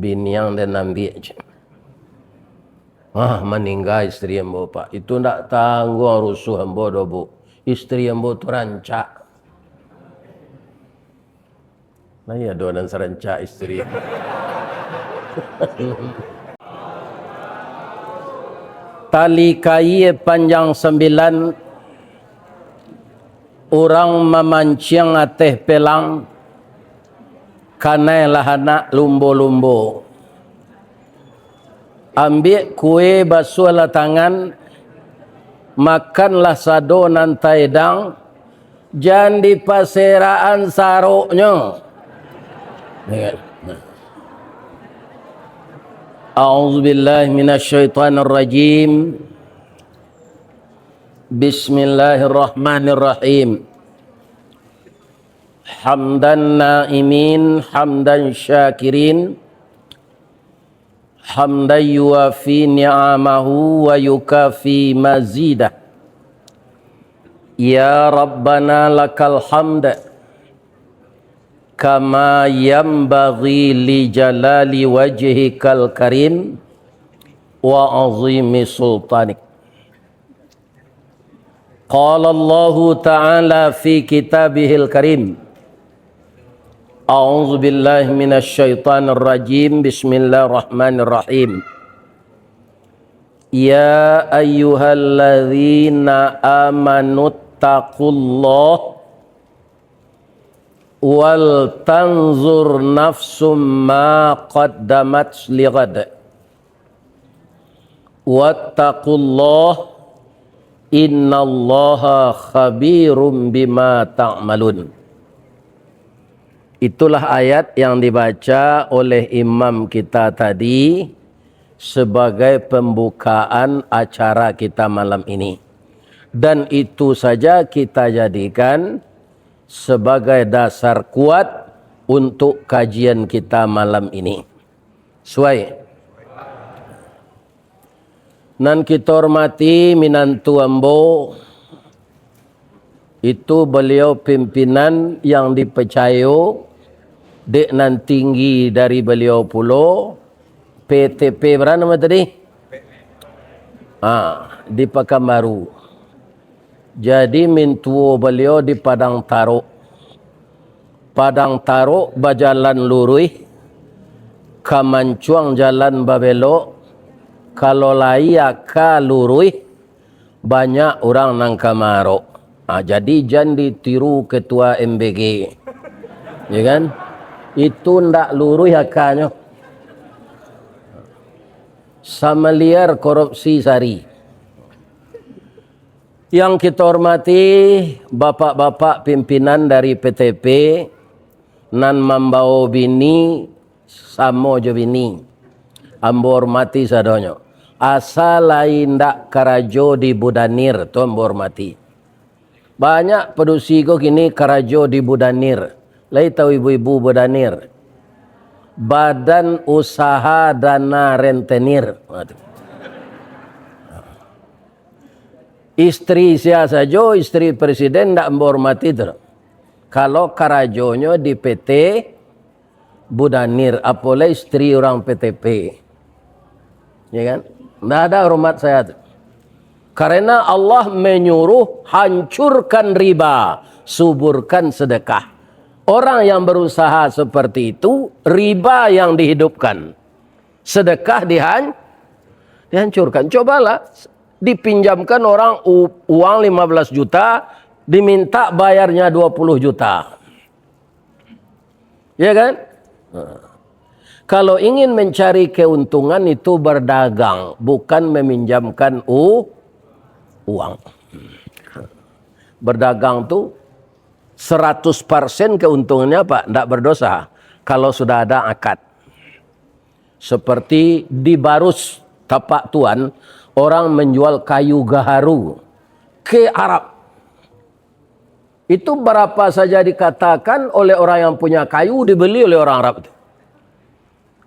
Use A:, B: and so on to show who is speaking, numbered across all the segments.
A: biniang dan ambil je. Meninggal isteri ambo pak. Itu ndak tanggung rusuh ambo do bu. Isteri ambo tu rancak. Nah ya doan serancak isteri. Tali kai panjang 9, orang memancing ateh pelang kanai lahana lumbo-lumbo. Ambil kue basuhlah tangan, makanlah sado nan taedang, jangan di paseraan saruknya. A'udzubillahi minasyaitonir rajim. Bismillahirrahmanirrahim. Hamdan na'imin, hamdan syakirin, hamdan yuafi ni'amahu wa yukafi mazidah. Ya Rabbana lakal hamd kama yanbaghi li jalali wajhikal karim wa azimi sultanik. Qala Allah Ta'ala fi kitabihil karim. A'udzu billahi minasyaitonir rajim. Bismillahirrahmanirrahim. Ya ayyuhalladzina amanu taqullaha wal tanzur nafsum ma qaddamat lighad. Wattaqullaha innallaha khabirum bima ta'malun. Itulah ayat yang dibaca oleh imam kita tadi sebagai pembukaan acara kita malam ini. Dan itu saja kita jadikan sebagai dasar kuat untuk kajian kita malam ini. Suai. Nan kita hormati minantu ambo, itu beliau pimpinan yang dipercaya. Dek nan tinggi dari beliau pulo PTP berapa nama tadi? Di Pekanbaru. Jadi mintuo beliau di Padang Taruk. Padang Taruk bajalan lurui, Kamancuang jalan babelok, kalau layak lurui banyak orang nang Kamarok. Jadi jangan ditiru ketua MBG, ya kan? Itu ndak lurus akannya. Sama liar korupsi sari. Yang kita hormati bapak-bapak pimpinan dari PTP nan membawa bini samo jo bini. Ambo hormati sadonyo. Asal lain ndak karajo di Budanir tu ambo hormati. Banyak pedusigo kini karajo di Budanir. Lai tahu ibu-ibu Budanir. Badan Usaha Dana Rentenir. Istri saya saja, istri presiden tidak menghormati itu. Kalau karajonya di PT Budanir, apalagi istri orang PTP. Ya kan? Tidak ada hormat saya itu. Karena Allah menyuruh hancurkan riba, suburkan sedekah. Orang yang berusaha seperti itu, riba yang dihidupkan. Sedekah dihancurkan. Cobalah, dipinjamkan orang uang 15 juta, diminta bayarnya 20 juta. Ya kan? Kalau ingin mencari keuntungan itu berdagang, bukan meminjamkan uang. Berdagang tuh 100% keuntungannya Pak, tidak berdosa kalau sudah ada akad. Seperti di Barus, Tapak Tuan, orang menjual kayu gaharu ke Arab. Itu berapa saja dikatakan oleh orang yang punya kayu dibeli oleh orang Arab itu.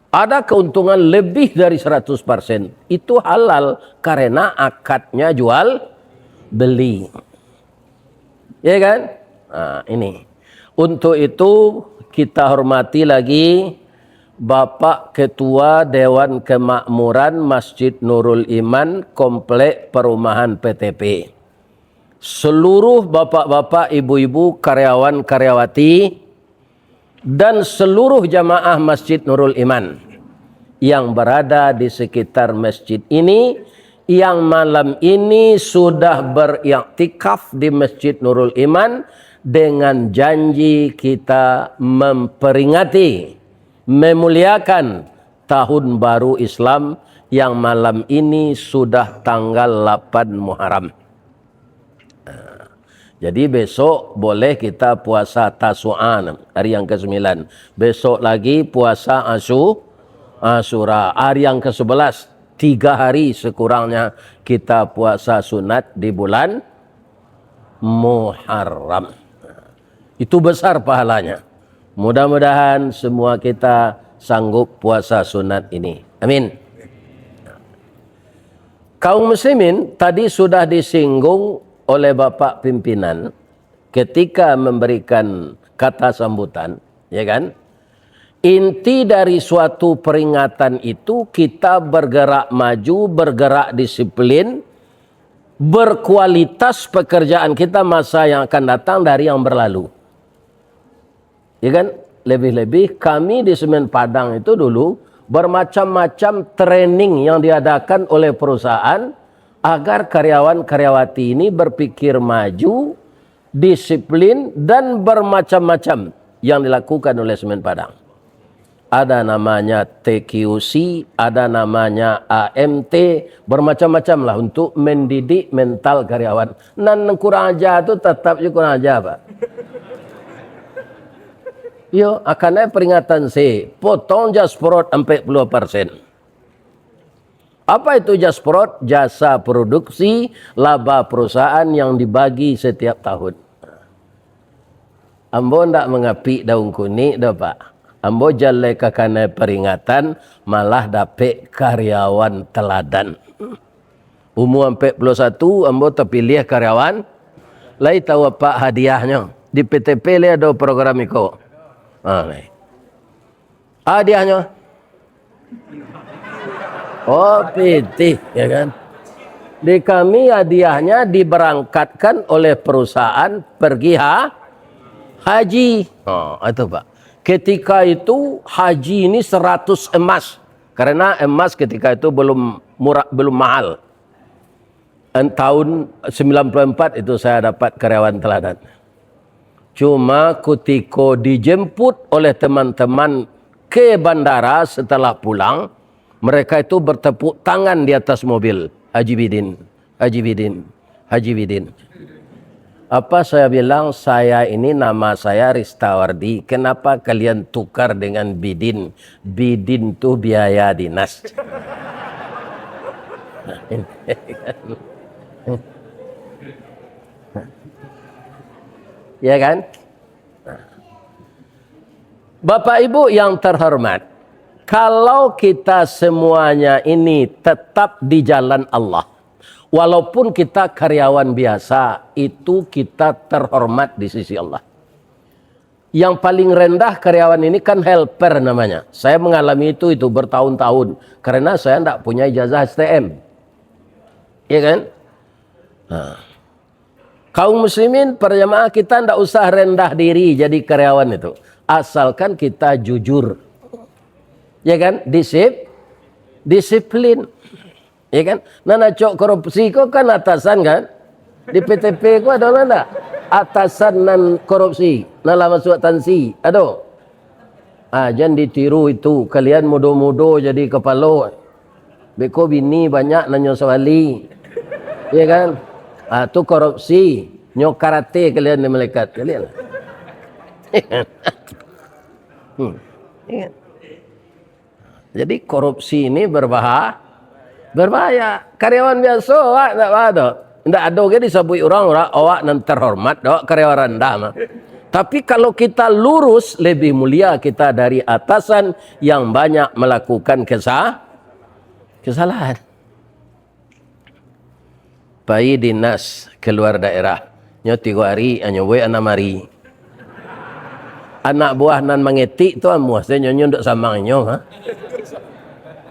A: Ada keuntungan lebih dari 100%. Itu halal karena akadnya jual beli. Ya kan? Ini. Untuk itu kita hormati lagi Bapak Ketua Dewan Kemakmuran Masjid Nurul Iman Komplek Perumahan PTP. Seluruh bapak-bapak, ibu-ibu, karyawan-karyawati, dan seluruh jamaah Masjid Nurul Iman yang berada di sekitar masjid ini, yang malam ini sudah beriktikaf di Masjid Nurul Iman dengan janji kita memperingati, memuliakan tahun baru Islam yang malam ini sudah tanggal 8 Muharram. Jadi besok boleh kita puasa Tasu'an, hari yang ke-9. Besok lagi puasa Asyura, hari yang ke-11. 3 hari sekurangnya kita puasa sunat di bulan Muharram. Itu besar pahalanya. Mudah-mudahan semua kita sanggup puasa sunat ini. Amin. Kaum muslimin tadi sudah disinggung oleh Bapak pimpinan ketika memberikan kata sambutan, ya kan? Inti dari suatu peringatan itu kita bergerak maju, bergerak disiplin, berkualitas pekerjaan kita masa yang akan datang dari yang berlalu. Ya kan? Lebih-lebih kami di Semen Padang itu dulu bermacam-macam training yang diadakan oleh perusahaan agar karyawan-karyawati ini berpikir maju, disiplin, dan bermacam-macam yang dilakukan oleh Semen Padang. Ada namanya TQC, ada namanya AMT, bermacam-macam lah untuk mendidik mental karyawan. Nan kurang ajar tu tetap je kurang ajar, Pak. Yo, akannya peringatan C, potong Jasprot 40%. Apa itu Jasprot? Jasa produksi laba perusahaan yang dibagi setiap tahun. Ambo ndak mengapi daun kuning dah, Pak. Ambo jalai kakana peringatan malah dapet karyawan teladan. Umur 41 ambo terpilih karyawan. Lai tahu apa hadiahnya? Di PTP le ada program iko. Hadiahnya. Oh, PT, ya kan? Di kami hadiahnya diberangkatkan oleh perusahaan pergi haji. Oh, itu Pak. Ketika itu haji ini 100 emas. Karena emas ketika itu belum murah, belum mahal. Dan tahun 94 itu saya dapat karyawan teladan. Cuma ketika dijemput oleh teman-teman ke bandara setelah pulang, mereka itu bertepuk tangan di atas mobil. Haji Bidin, Haji Bidin, Haji Bidin. Apa saya bilang, saya ini nama saya Ristawardi. Kenapa kalian tukar dengan Bidin? Bidin itu biaya dinas. Ya kan? Bapak Ibu yang terhormat, kalau kita semuanya ini tetap di jalan Allah, walaupun kita karyawan biasa, itu kita terhormat di sisi Allah. Yang paling rendah karyawan ini kan helper namanya. Saya mengalami itu bertahun-tahun, karena saya tidak punya ijazah STM. Ya kan? Nah. Kaum muslimin perjamaah kita tidak usah rendah diri jadi karyawan itu. Asalkan kita jujur. Ya kan? Disiplin. Ya kan? Nana cok korupsi kok kan atasan kan? Di PTP kok ada nana? Atasan nan korupsi. Nala masuk tansi. Aduh. Jangan ditiru itu. Kalian mudo-mudo jadi kepala. Beko bini banyak nanya sawali. Ya kan? Itu korupsi. Nyok karate kalian di malaikat. Kalian. Jadi korupsi ini berbahaya. Karyawan biasa awak tak ada. Tidak ada ke disebut orang awak nan terhormat, awak karyawan rendah mah. Tapi kalau kita lurus, lebih mulia kita dari atasan yang banyak melakukan kesalahan. Pai dinas keluar daerah. Nyo 3 hari, anyo we 6 hari. Anak buah nan mengetik tu amuasnya nyonya untuk samangnya, ha?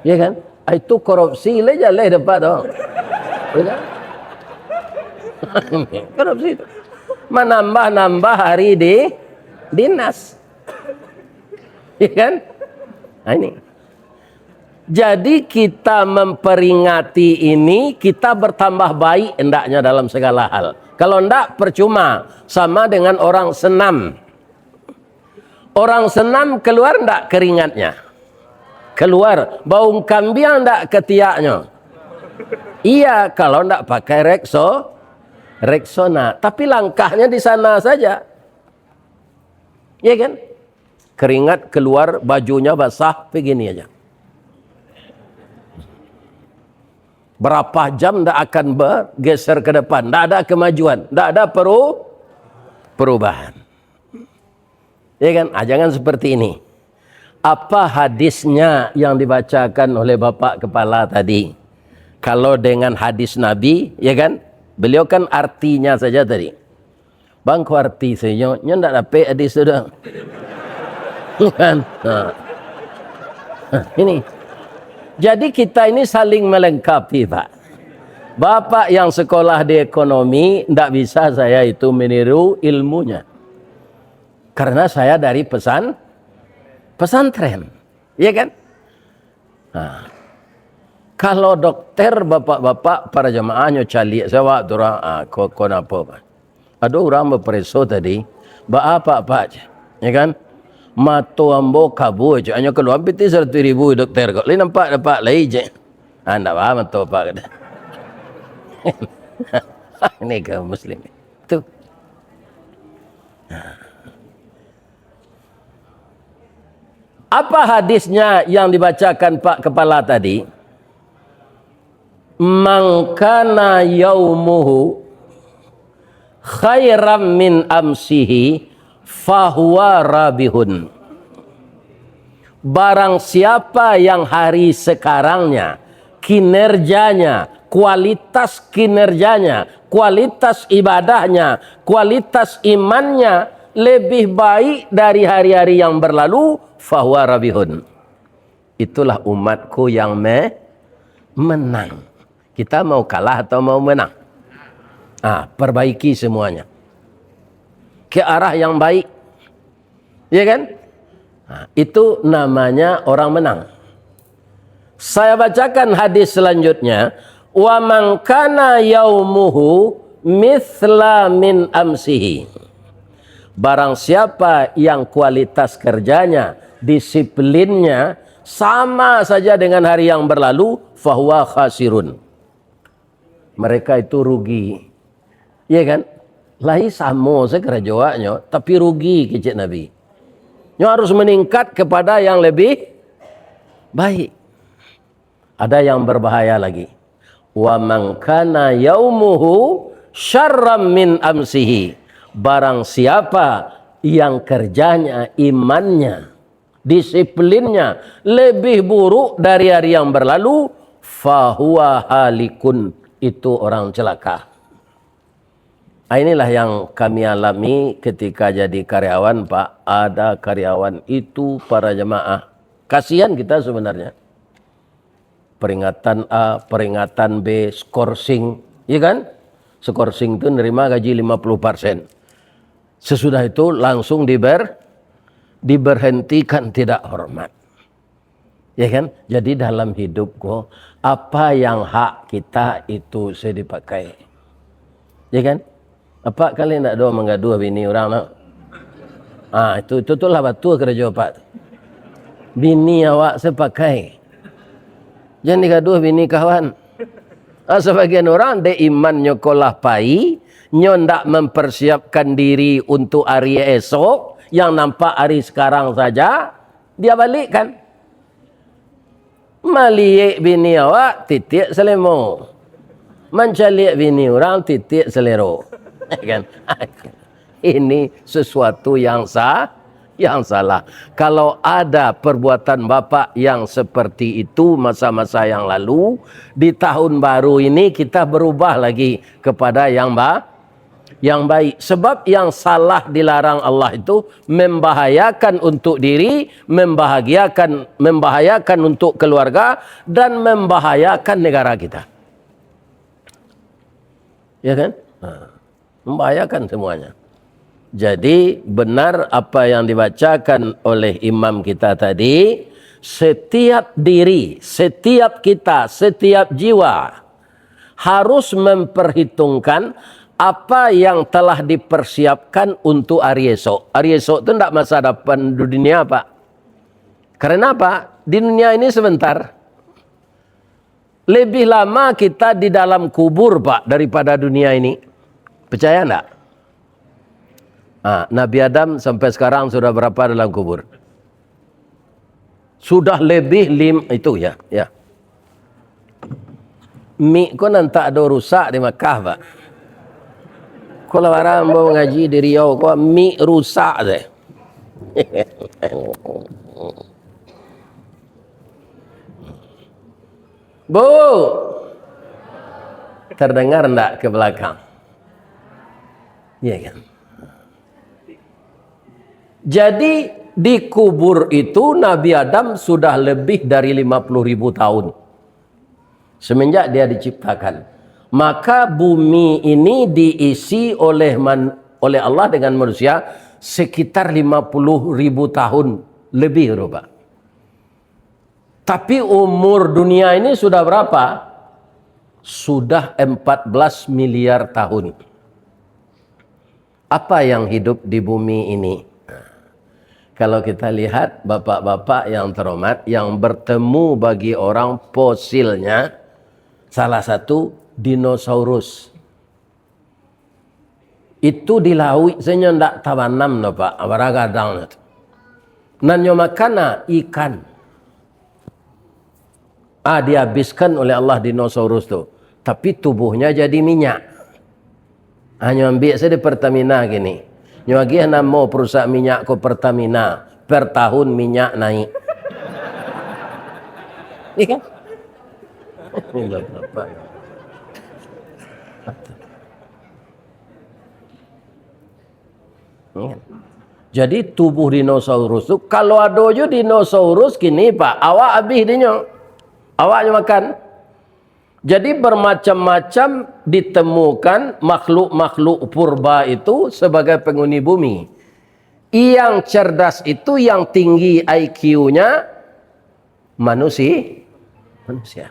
A: Ya kan? Itu korupsi le jalan dapat tu. Ya kan? Korupsi itu. Menambah-nambah hari di dinas. Ya kan? Nah, ini. Jadi kita memperingati ini, kita bertambah baik hendaknya dalam segala hal. Kalau hendak percuma, sama dengan orang senam. Orang senam keluar hendak keringatnya? Keluar. Bau kambing hendak ketiaknya? Iya, kalau hendak pakai Rexona. Tapi langkahnya di sana saja. Ya kan? Keringat keluar, bajunya basah, begini aja. Berapa jam tidak akan bergeser ke depan. Tidak ada kemajuan. Tidak ada perubahan. Ya kan? Jangan seperti ini. Apa hadisnya yang dibacakan oleh Bapak Kepala tadi? Kalau dengan hadis Nabi, ya kan? Beliau kan artinya saja tadi. Bang, ku arti saja. Nya tidak dapat hadis sudah. Kan? Ini. Jadi kita ini saling melengkapi, Pak. Bapak yang sekolah di ekonomi, tidak bisa saya itu meniru ilmunya. Karena saya dari pesantren. Iya kan? Nah, kalau dokter, bapak-bapak, para jamaahnya cali, saya waktu orang, kenapa, Pak? Ada orang berpreso tadi, apa aja, ya kan? Mato ambo kabu aja, hanya keluar piti 100.000 dokter kok. Lain nampak dapat lagi je. Anda paham atau apa kata? Ini kaum muslim. Tu. Apa hadisnya yang dibacakan Pak Kepala tadi? Man kana yaumuhu khairam min amsihi fahuwa rabihun. Barang siapa yang hari sekarangnya, kinerjanya, kualitas kinerjanya, kualitas ibadahnya, kualitas imannya lebih baik dari hari-hari yang berlalu, fahuwa rabihun. Itulah umatku yang menang. Kita mau kalah atau mau menang? Perbaiki semuanya ke arah yang baik, ya kan? Itu namanya orang menang. Saya bacakan hadis selanjutnya. Wa man kana yaumuhu mithla min amsihi. Barang siapa yang kualitas kerjanya, disiplinnya sama saja dengan hari yang berlalu, fahuwa khasirun. Mereka itu rugi. Ya kan? Lahi sama saya kerajanya, tapi rugi kecik Nabi. Nya harus meningkat kepada yang lebih baik. Ada yang berbahaya lagi. Wa man kana yaumuhu syarram min amsihi. Barang siapa yang kerjanya, imannya, disiplinnya lebih buruk dari hari yang berlalu, fahuwa halikun. Itu orang celaka. Inilah yang kami alami ketika jadi karyawan, Pak. Ada karyawan itu para jemaah. Kasihan kita sebenarnya. Peringatan A, peringatan B, skorsing. Iya kan? Skorsing itu nerima gaji 50%. Sesudah itu langsung diberhentikan tidak hormat. Ya kan? Jadi dalam hidupku, apa yang hak kita itu saya dipakai. Ya kan? Apa kali nak doa mengadu bini orang nak? Itu lah batu kerja Pak. Bini awak sepakai. Jangan digaduh bini kawan. Sebagian orang de iman nyokolah pai, nyo ndak mempersiapkan diri untuk hari esok, yang nampak hari sekarang saja dia balikkan. Maliek bini awak titik selemo. Mencaliak bini orang titik selero. Kan? Ini sesuatu yang salah. Kalau ada perbuatan Bapak yang seperti itu masa-masa yang lalu, di tahun baru ini kita berubah lagi kepada yang yang baik. Sebab yang salah dilarang Allah itu membahayakan untuk diri, membahayakan untuk keluarga, dan membahayakan negara kita. Ya kan? Membahayakan semuanya. Jadi benar apa yang dibacakan oleh imam kita tadi, setiap diri, setiap kita, setiap jiwa harus memperhitungkan apa yang telah dipersiapkan untuk hari esok. Hari esok itu tidak masa depan dunia, Pak. Karena apa? Di dunia ini sebentar. Lebih lama kita di dalam kubur, Pak, daripada dunia ini. Percaya enggak? Nabi Adam sampai sekarang sudah berapa dalam kubur? Sudah lebih itu ya. Mi ko nanti ada rusak di Makkah, Pak. Kalau orang mau ngaji di Riau, kok mi rusak deh. Bu, terdengar enggak ke belakang? Iya kan? Jadi di kubur itu Nabi Adam sudah lebih dari 50.000 tahun. Semenjak dia diciptakan. Maka bumi ini diisi oleh Allah dengan manusia sekitar 50.000 tahun lebih, Pak. Tapi umur dunia ini sudah berapa? Sudah 14 miliar tahun. Apa yang hidup di bumi ini? Kalau kita lihat bapak-bapak yang terhormat, yang bertemu bagi orang fosilnya, salah satu dinosaurus. Itu di laut, saya ndak tabanam no Pak, abaragadang. Nanyo makana ikan. Dihabiskan oleh Allah dinosaurus tu. Tapi tubuhnya jadi minyak. Hanya ambil saya di Pertamina gini. Nyuagi nama perusahaan minyak ko Pertamina. Per tahun minyak naik. Iya kan? Jadi tubuh dinosaurus itu, kalau ada aja dinosaurus gini Pak, awak habis dinyo. Awaknya makan. Jadi bermacam-macam ditemukan makhluk-makhluk purba itu sebagai penghuni bumi. Yang cerdas itu yang tinggi IQ-nya manusia.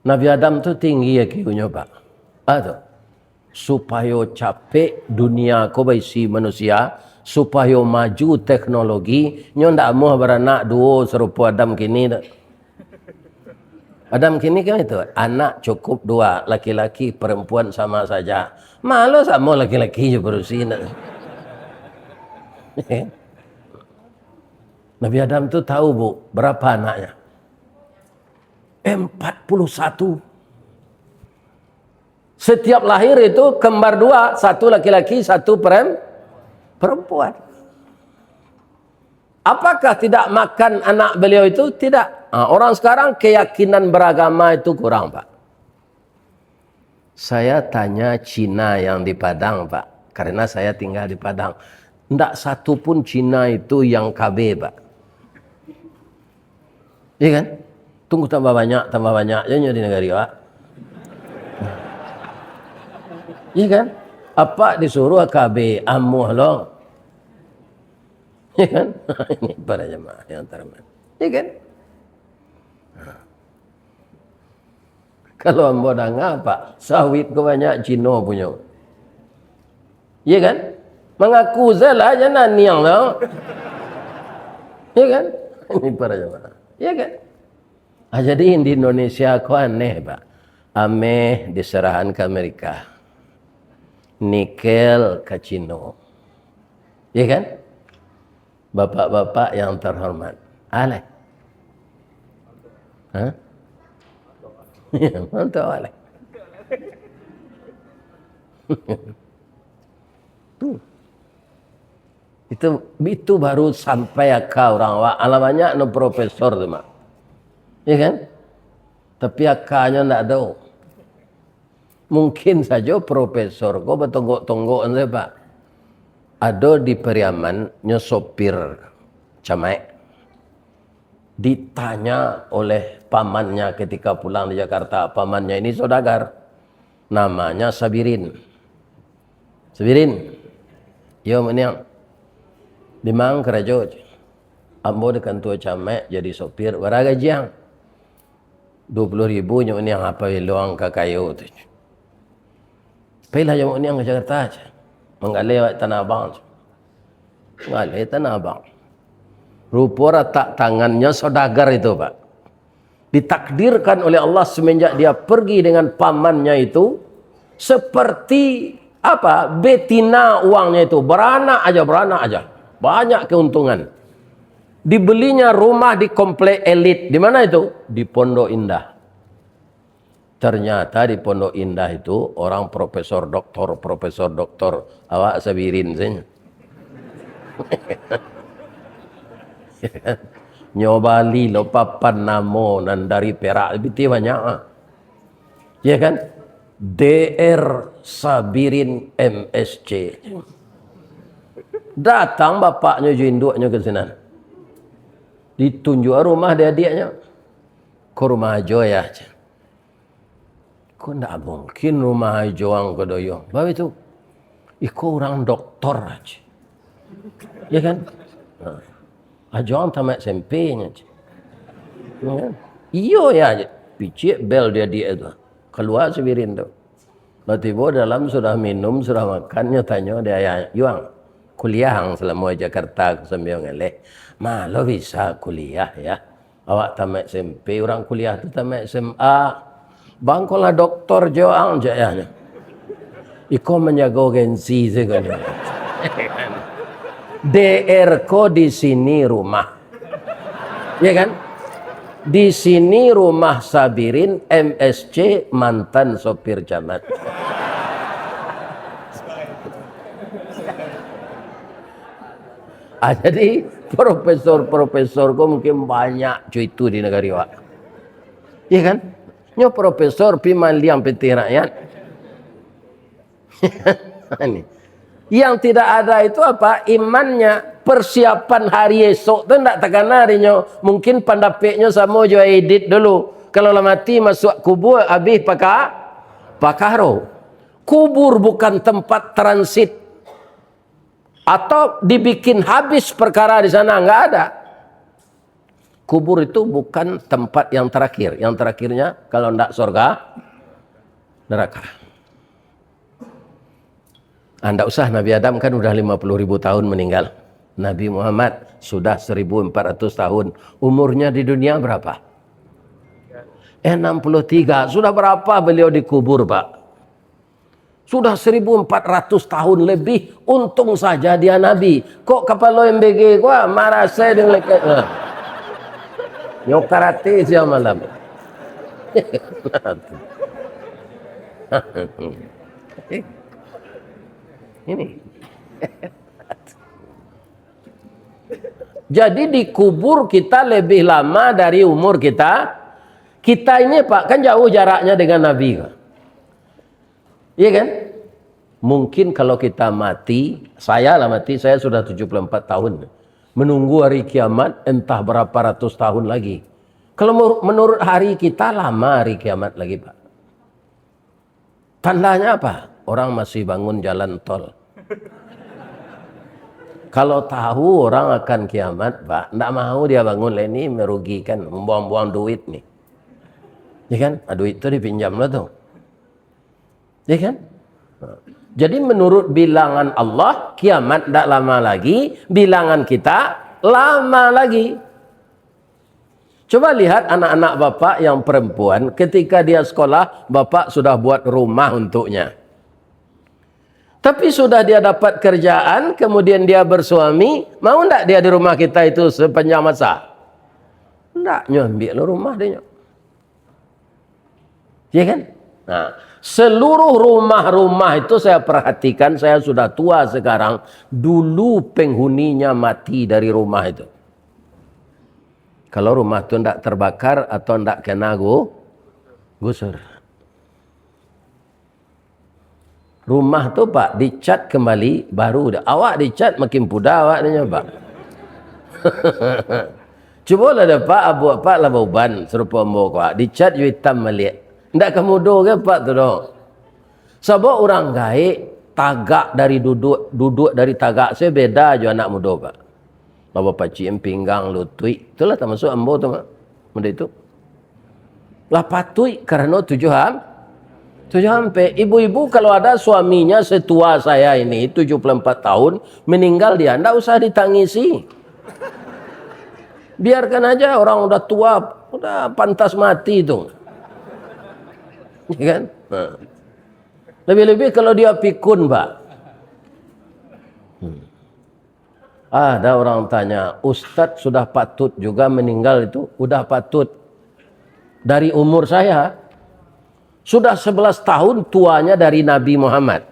A: Nabi Adam itu tinggi IQ-nya, Pak. Supaya capek dunia ko baisi manusia, supaya maju teknologi, nyo ndak mau beranak dua serupa Adam kini. Adam kini kan itu, anak cukup dua, laki-laki perempuan sama saja. Malu sama laki-laki juga berusin. Nabi Adam tu tahu Bu, berapa anaknya? 41. Setiap lahir itu kembar dua, satu laki-laki, satu perempuan. Apakah tidak makan anak beliau itu? Tidak. Orang sekarang keyakinan beragama itu kurang, Pak. Saya tanya Cina yang di Padang, Pak. Karena saya tinggal di Padang. Tidak satu pun Cina itu yang KB, Pak. Iya kan? Tunggu tambah banyak. Jangan di negara Pak. Iya kan? Apa disuruh KB? Amuh loh. Iya kan? Ini para jemaah yang terhormat. Iya kan? Kalau ambo ngapa? Sawit ko banyak Cina punya. Iya kan? Mengaku zalah jangan niang lah. Iya kan? Ini para jemaah. Iya kan? Jadi di Indonesia kok aneh, Pak. Ameh diserahan ke Amerika. Nikel ke Cina. Iya kan? Bapak-bapak yang terhormat. Aleh. Hah? Ya, mantap aleh. Itu baru sampai akal orang awak. Alamannya no profesor tu mak. Ya kan? Tapi akalnya ndak ada. Mungkin saja profesor kok bertonggok-tonggok saya Pak. Ada di Periaman nyosopir camek. Ditanya oleh pamannya ketika pulang di Jakarta. Pamannya ini saudagar. Namanya Sabirin. Sabirin. Yo meniang. Dimang kerajo. Ambo dekan tua camek jadi sopir. Waraga jiang. 20.000 nyo meniang apa iluang ke kayu tu. Pailah yang meniang ke Jakarta aja. Mengalih Tanah Abang. Mengalih Tanah Abang. Rupa retak tangannya saudagar itu Pak. Ditakdirkan oleh Allah semenjak dia pergi dengan pamannya itu. Seperti apa? Betina uangnya itu. Beranak aja. Banyak keuntungan. Dibelinya rumah di komplek elit. Di mana itu? Di Pondok Indah. Ternyata di Pondok Indah itu orang profesor doktor. Awak Sabirin saja. Nyobali lo papan namo nan dari Perak lebih banyak. Ya kan? DR Sabirin MSC. Datang bapaknya induknya ke sana. Ditunjuk rumah dia-dianya. Ke rumah aja ya. Kok tidak mungkin rumah Joang kedoyong. Bapak itu, iko orang doktor aja. Ya kan? Joang tamat SMP-nya. Ya kan? Iyo ya, picik bel dia itu. Keluar Sabirin tu. Tiba-tiba dalam sudah minum, sudah makannya tanya dia, Joang, kuliah yang selama Jakarta sambil ngeleh. Lo bisa kuliah ya. Awak tamat SMP, orang kuliah tu tamat SMA. Bangkolah doktor Joang jayanya. Iko menjaga gengsi sekali. DR ko di sini rumah. Ya kan? Di sini rumah Sabirin MSC mantan sopir camat. Jadi profesor kok mungkin banyak cuy itu di negara Iwak. Iya kan? Nyo profesor piman liang peti rakyat. Yang tidak ada itu apa? Imannya, persiapan hari esok tu tak terkena harinya. Mungkin pandapiknya sama jo edit dulu. Kalau lah mati masuk kubur habis pakaro. Kubur bukan tempat transit. Atau dibikin habis perkara di sana, enggak ada. Kubur itu bukan tempat yang terakhir. Yang terakhirnya kalau tidak surga, neraka. Anda usah Nabi Adam kan udah 50.000 tahun meninggal. Nabi Muhammad sudah 1.400 tahun. Umurnya di dunia berapa? 63. Sudah berapa beliau dikubur Pak? Sudah 1.400 tahun lebih. Untung saja dia Nabi. Kok kepala MBG gua marah saya dengan lekat. Nyokarate siang malam. Ini. Jadi dikubur kita lebih lama dari umur kita. Kita ini Pak, kan jauh jaraknya dengan Nabi. Iya kan? Mungkin kalau kita mati, saya sudah 74 tahun. Menunggu hari kiamat entah berapa ratus tahun lagi. Kalau menurut hari kita lama hari kiamat lagi Pak. Tandanya apa? Orang masih bangun jalan tol. Kalau tahu orang akan kiamat Pak, tidak mau dia bangun ini merugikan, membuang-buang duit nih. Ya kan? Duit itu dipinjam lah tuh. Ya kan? Jadi menurut bilangan Allah, kiamat tidak lama lagi, bilangan kita lama lagi. Coba lihat anak-anak bapak yang perempuan, ketika dia sekolah, bapak sudah buat rumah untuknya. Tapi sudah dia dapat kerjaan, kemudian dia bersuami, mau tidak dia di rumah kita itu sepanjang masa? Tidak, ambil rumah dia. Ya kan? Nah, seluruh rumah-rumah itu saya perhatikan, saya sudah tua sekarang, dulu penghuninya mati dari rumah itu. Kalau rumah itu tidak terbakar atau tidak kena gusur. Rumah tu Pak dicat kembali baru dah. Awak dicat makin pudar awak ni Pak. Cubalah dah Pak abu Pak lah bauban serupa ambo Pak. Dicat je hitam balik. Ndak kemudo ke Pak tu dong. Sebab orang gaik tagak dari duduk dari tagak saya beda je anak muda Pak. Bapa pacik pinggang lutui. Itulah tak masuk ambo tu Pak. Benda itu. Lah patui kerana tujuan sampai ibu-ibu kalau ada suaminya setua saya ini 74 tahun meninggal dia ndak usah ditangisi. Biarkan aja orang udah tua, udah pantas mati itu. Ya kan? Nah. Lebih-lebih kalau dia pikun, Pak. Ada orang tanya, Ustadz sudah patut juga meninggal itu? Udah patut. Dari umur saya, sudah 11 tahun tuanya dari Nabi Muhammad.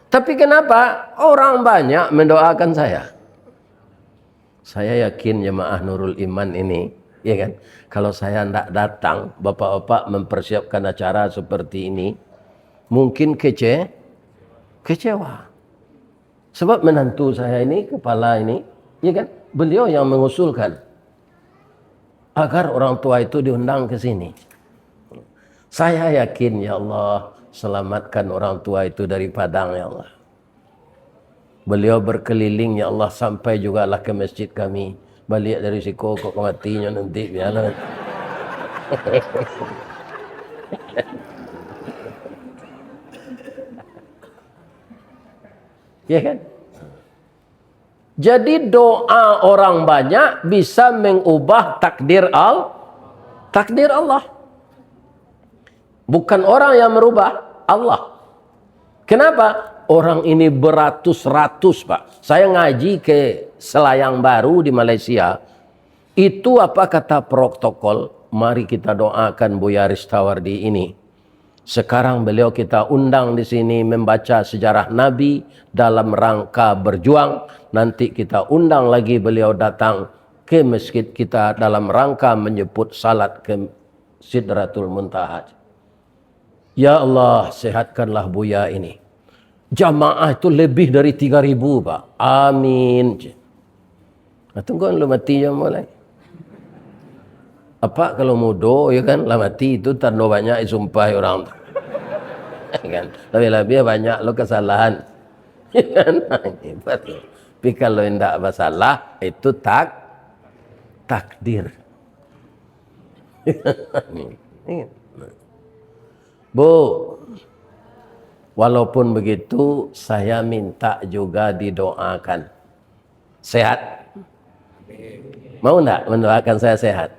A: Tapi kenapa orang banyak mendoakan saya? Saya yakin jemaah Nurul Iman ini, ya kan? Kalau saya tidak datang, bapak-bapak mempersiapkan acara seperti ini, mungkin kecewa. Sebab menantu saya ini, kepala ini, ya kan? Beliau yang mengusulkan agar orang tua itu diundang ke sini. Saya yakin ya Allah selamatkan orang tua itu dari Padang ya Allah. Beliau berkeliling ya Allah sampai jugalah ke masjid kami. Balik dari siku kok matinya nanti biarlah. Ya kan? Jadi doa orang banyak bisa mengubah takdir Allah. Bukan orang yang merubah, Allah. Kenapa? Orang ini beratus-ratus Pak. Saya ngaji ke Selayang Baru di Malaysia. Itu apa kata protokol? Mari kita doakan Buya Ristawardi ini. Sekarang beliau kita undang di sini membaca sejarah Nabi dalam rangka berjuang. Nanti kita undang lagi beliau datang ke masjid kita dalam rangka menyebut salat ke Sidratul Muntaha. Ya Allah, sehatkanlah Buya ini. Jamaah itu lebih dari 3.000 Pak. Amin. Tunggu lu mati je mulai. Apa kalau mudo ya kan lah mati itu tanda banyak sumpah orang tu. Kan. Lebih-lebih banyak lo kesalahan. Kan? Tapi kalau tidak bersalah itu takdir. Bu, walaupun begitu, saya minta juga didoakan. Sehat? Mau enggak mendoakan saya sehat?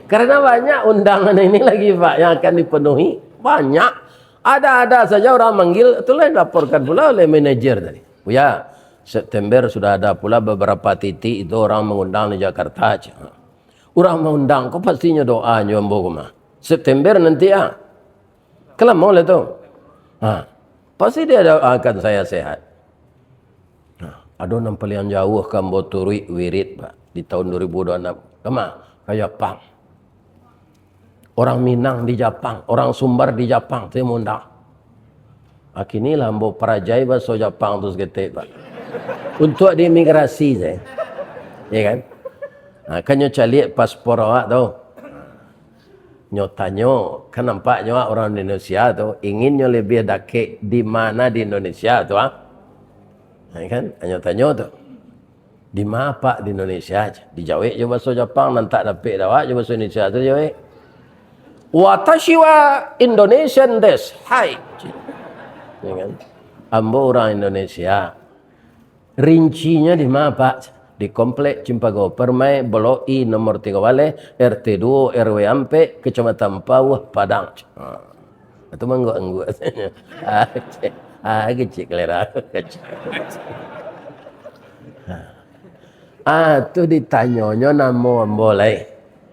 A: Karena banyak undangan ini lagi Pak yang akan dipenuhi. Banyak. Ada saja orang manggil, itulah yang dilaporkan pula oleh manajer tadi. Ya, September sudah ada pula beberapa titik itu orang mengundang di Jakarta. Orang mengundang, kok pastinya doa nyombo mah. September nanti ya. Kalau mau lah tu. Pasti dia doakan saya sehat. Ada orang paling jauh kan Boturi Wirid Pak di tahun 2026. Kemana? Ke Jepang. Orang Minang di Jepang, orang Sumbar di Jepang, saya mundang. Kini lah ambo perajai bahasa Jepang tu seketik Pak. Untuk di imigrasi saya. Ya kan? Kan nyo cari paspor awak tu. Nyo tanyo, kan nampaknya orang Indonesia tu ingin nyo lebih dekat di mana di Indonesia tu kan? Nyo tanyo tu. Di mana Pak di Indonesia aja. Dijawab je bahasa Jepang nanti dapat dawak je bahasa Indonesia tu jawab. Watashi wa Indonesian desu. Hai. Ya kan? Ambo orang Indonesia. Rincinya di mana Pak? Di komplek Cimpago Permai, Blok I nomor 3 Wale, RT 2 RW Ampe, Kecamatan Pawah, Padang. Itu mengguk-engguk saja. Kecil kelera. Tu ditanyanya nama boleh.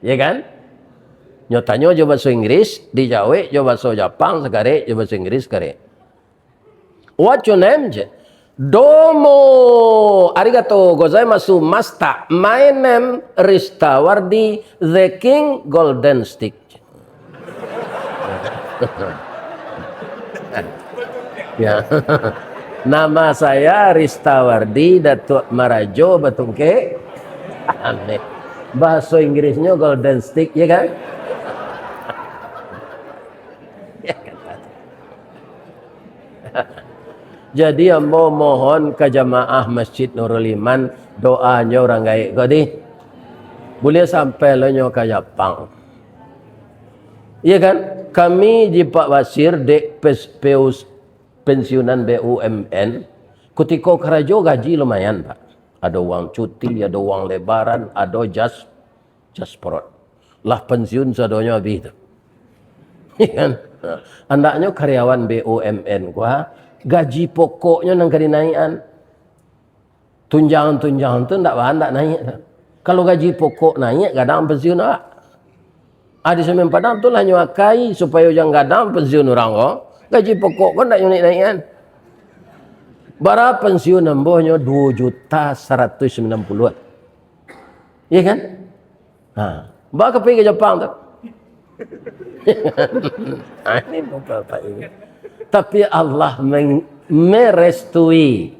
A: Ya kan? Nyo tanyo je bahasa Inggris, dijawab je bahasa Jepang, sekare je bahasa Inggris sekare. What your name je? Domo arigato gozaimasu masta. My name Ristawardi the King Golden Stick. Ya. Nama saya Ristawardi Datuk Marajo Batungke. Aneh. Bahasa Inggrisnya golden stick, ya kan? Jadi ambo mohon ke jamaah Masjid Nurul Iman doanya orang gaib kadi. Boleh sampai lenyo ke Jepang. Iya kan? Kami di Pak Basir dek pensiunan BUMN ketika kerja gaji lumayan, Pak. Ada uang cuti, ada uang lebaran, ada jas perut. Lah pensiun sadonya habis itu. Iya kan? Andaknya karyawan BUMN gua gaji pokoknya nang kedinaikan. Tunjangan-tunjangan tu ndak naik. Kalau gaji pokok naik, kadang pensiun lah. Ada semen padang tu lah nyuakai supaya jangan kadang pensiun orang ko. Gaji pokok kan ndak naik-naikan. Bara pensiun nambohnya 2.190.000. Iya kan? Mbak pergi ke Jepang tu. Ini bapak ini. Tapi Allah merestui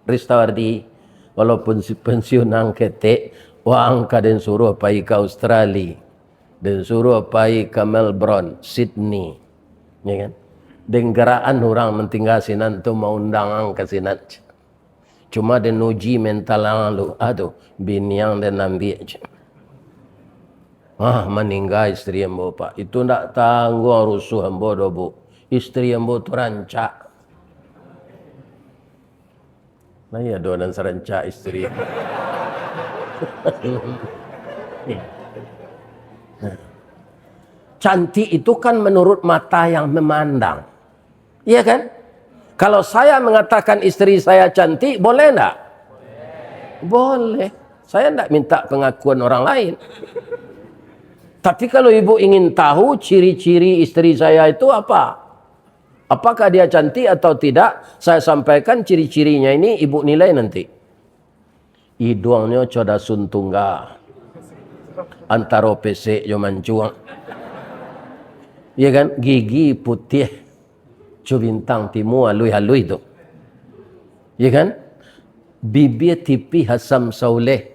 A: Ristawardi walaupun si pensiun ang ketek wang kaden suruh pergi ke Australia dan suruh pergi ke Melbourne, Sydney, ya kan? Dan geraan orang mentinggal sinan tu mau undang ang ke sinan. Cuma den uji mental lalu, aduh biniang dan ambil je. Meninggal istri ambo, Pak. Itu ndak tanggung rusuh ambo do, Bu. Istri ambo tu rancak. Nah ya donan serencak istri. Cantik itu kan menurut mata yang memandang. Iya kan? Kalau saya mengatakan istri saya cantik, boleh enggak? Boleh. Saya enggak minta pengakuan orang lain. Tapi kalau ibu ingin tahu ciri-ciri istri saya itu apa? Apakah dia cantik atau tidak? Saya sampaikan ciri-cirinya ini, ibu nilai nanti. Hidungnya coda suntungga. Antara pesek jo mancuang. Iya kan? Gigi putih. Bintang timu halui-halui itu. Iya kan? Bibir tipih hasam sauleh.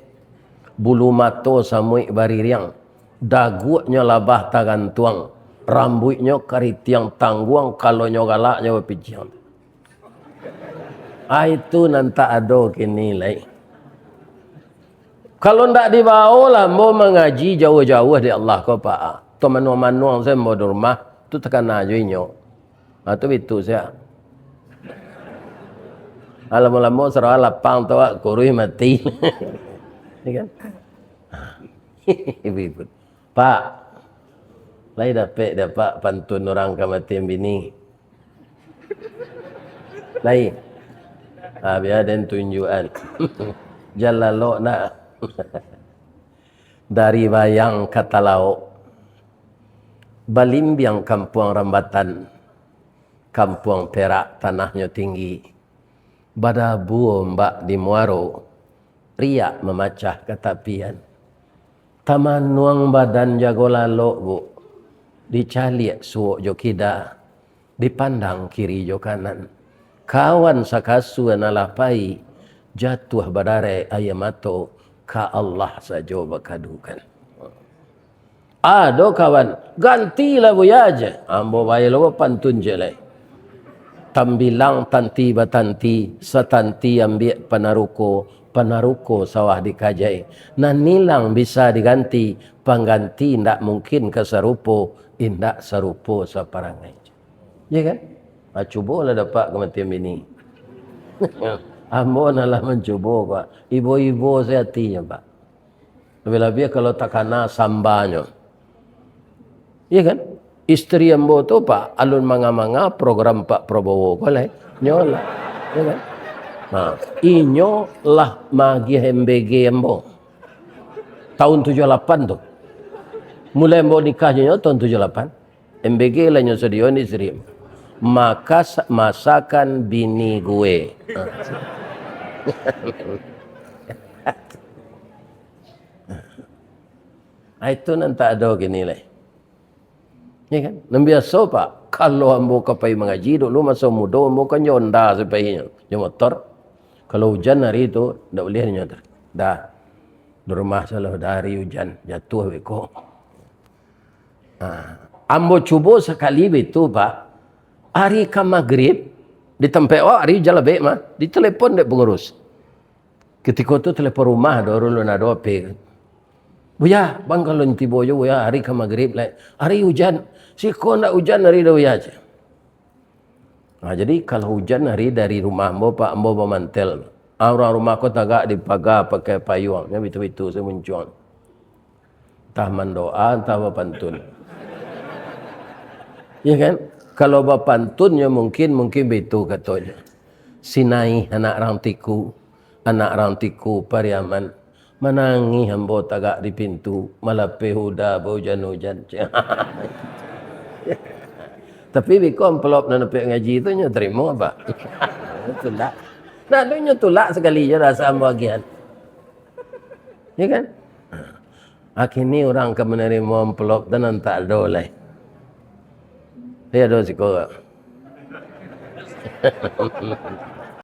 A: Bulu mato samui baririang. Dagunya labah tagantuang. Rambutnya karitiang tangguang. Kalau galaknya berpijiang. Itu nanti ada kinilai. Kalau ndak dibawa lah mau mengaji jauh-jauh di Allah ko Pak. Tu manuang saya mau di rumah tu tekan aja inyo. Itu itu saya. Lama-lama serah lapang tu kurui mati. Ini kan? Ibu-ibu. Pak, lai dapat pantun orang kemati bini. Lai. Biar dan tunjukan. Jalalo nak. Dari bayang kata lauk. Balimbiang kampung Rambatan. Kampung Perak tanahnya tinggi. Badabu mbak di Muaro. Riak memacah ketapian. Taman nuang badan jago lalok, Bu. Dicaliak suok jo kida. Dipandang kiri jo kanan. Kawan sakasu nalapai. Jatuh badare ayamato. Ka Allah saja bakadukan. Ado kawan. Gantilah bu ya aja. Ambo bayi lo pantun jelai. Tambilang tanti batanti. Satanti ambil panaruko sawah dikajai. Nilang bisa diganti. Pengganti ndak mungkin keserupo. Indak serupo separangai. Ya kan? Cuba lah dapat kematian bini. Ambo nalah mencuba, Pak. Ibu-ibu saya hatinya, Pak. Lebih-lebih kalau tak kena sambanya. Ya kan? Istri ambo tu, Pak. Alun manga-manga program Pak Prabowo. Boleh? Nyola. Ya kan? Inyo lah magi MBG ambo. Tahun 78 tu. Mulai ambo nikahnya tahun 78. MBG lah nyo sedio ni istri. Maka masakan bini gue. Itu nanti ada gini lah. Ya kan? Biasa Pak. Kalau ambo kapai mengaji dulu masa muda ambo kan Honda sepainya, motor. Kalau hujan hari itu tidak boleh nyotor. Dah. Di rumah salah dari hujan jatuh beko. Ambo cuba sekali itu Pak. Hari ke maghrib di tempat hari jalabek mah ditelepon dek pengurus. Ketika itu telepon rumah do ulun ada apa. Buya, bang kalau tiba je buya hari ke maghrib lah. Hari hujan. Si ko nak hujan hari dah buya je. Jadi kalau hujan hari dari rumah ambo Pak ambo memantel. Orang rumah ko tagak di pagar pakai payung. Betul-betul saya muncul. Entah mendoa, entah berpantun. Ya kan? Kalau berpantunnya mungkin betul katanya. Sinai anak rantiku pariaman. Menangi hambo tagak di pintu. Malape huda hujan-hujan. Tapi biko amplop dan nepek ngaji itu nya terima apa? Tulak. Nah, nya tulak sekali je rasa bagian. Ya kan? Akhirnya orang akan menerima amplop dan tak ada oleh. Dia ada sih kau.